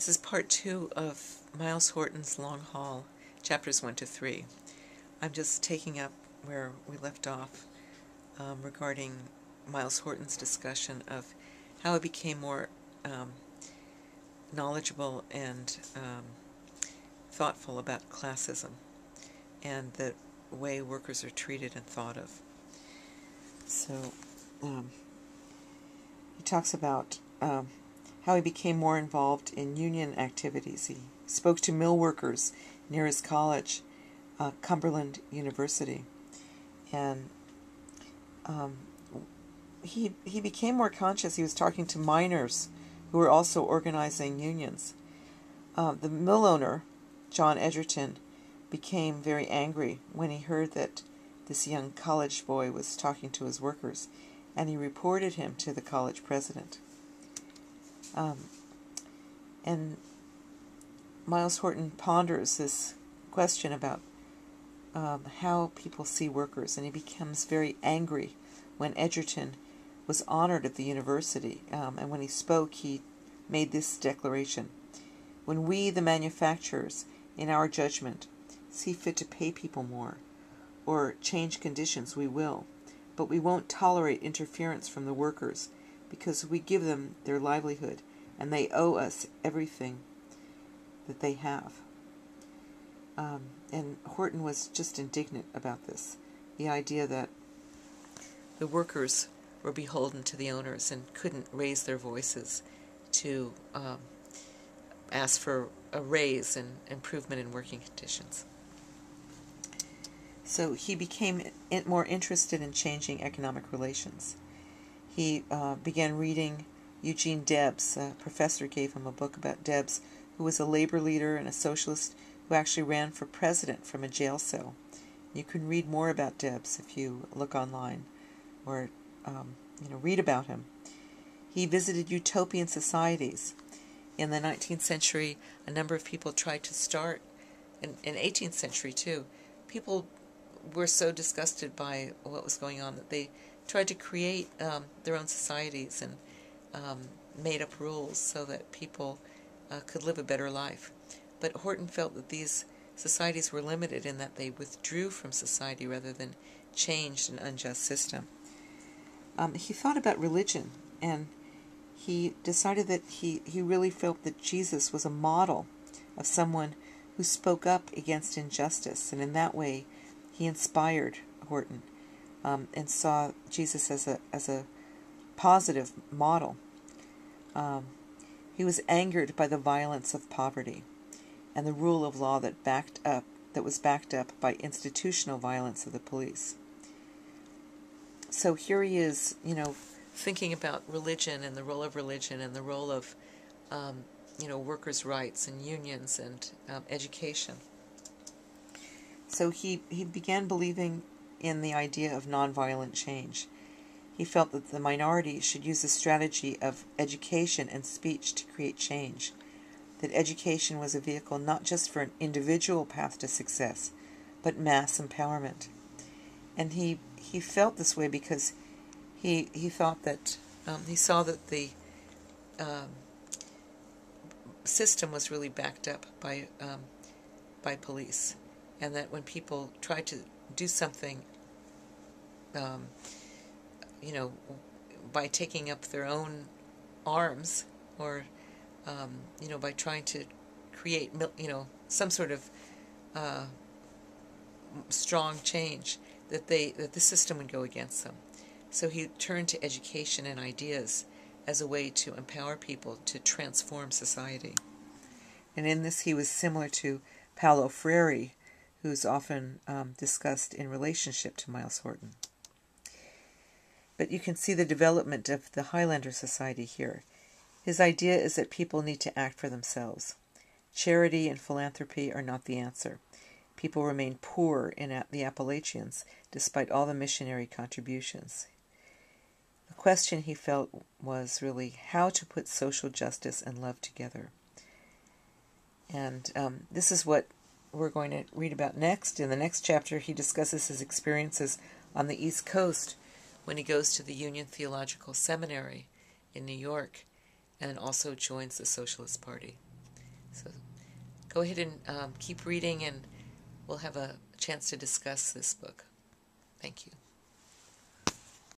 This is part 2 of Myles Horton's Long Haul, chapters 1 to 3. I'm just taking up where we left off regarding Myles Horton's discussion of how he became more knowledgeable and thoughtful about classism and the way workers are treated and thought of. So he talks about how he became more involved in union activities. He spoke to mill workers near his college, Cumberland University, and he became more conscious. He was talking to miners who were also organizing unions. The mill owner, John Edgerton, became very angry when he heard that this young college boy was talking to his workers, and he reported him to the college president. And Myles Horton ponders this question about how people see workers, and he becomes very angry when Edgerton was honored at the university, and when he spoke, he made this declaration: "When we, the manufacturers, in our judgment, see fit to pay people more, or change conditions, we will, but we won't tolerate interference from the workers, because we give them their livelihood, and they owe us everything that they have." And Horton was just indignant about this, the idea that the workers were beholden to the owners and couldn't raise their voices to ask for a raise and improvement in working conditions. So he became more interested in changing economic relations. He began reading Eugene Debs. A professor gave him a book about Debs, who was a labor leader and a socialist who actually ran for president from a jail cell. You can read more about Debs if you look online or read about him. He visited utopian societies. In the 19th century, a number of people tried to start, in 18th century too, people were so disgusted by what was going on that they tried to create their own societies and made up rules so that people could live a better life. But Horton felt that these societies were limited in that they withdrew from society rather than changed an unjust system. He thought about religion, and he decided that he really felt that Jesus was a model of someone who spoke up against injustice, and in that way he inspired Horton and saw Jesus as a positive model. He was angered by the violence of poverty and the rule of law that was backed up by institutional violence of the police. So here he is, thinking about religion and the role of religion and the role of, workers' rights and unions and education. So he began believing in the idea of nonviolent change. He felt that the minority should use the strategy of education and speech to create change, that education was a vehicle not just for an individual path to success, but mass empowerment. And he felt this way because he thought that he saw that the system was really backed up by police, and that when people tried to do something, by taking up their own arms or by trying to create some sort of strong change, that the system would go against them. So he turned to education and ideas as a way to empower people to transform society. And in this he was similar to Paulo Freire, who's often discussed in relationship to Myles Horton. But you can see the development of the Highlander Society here. His idea is that people need to act for themselves. Charity and philanthropy are not the answer. People remain poor in the Appalachians despite all the missionary contributions. The question he felt was really how to put social justice and love together. And this is what we're going to read about next. In the next chapter, he discusses his experiences on the East Coast when he goes to the Union Theological Seminary in New York and also joins the Socialist Party. So go ahead and keep reading, and we'll have a chance to discuss this book. Thank you.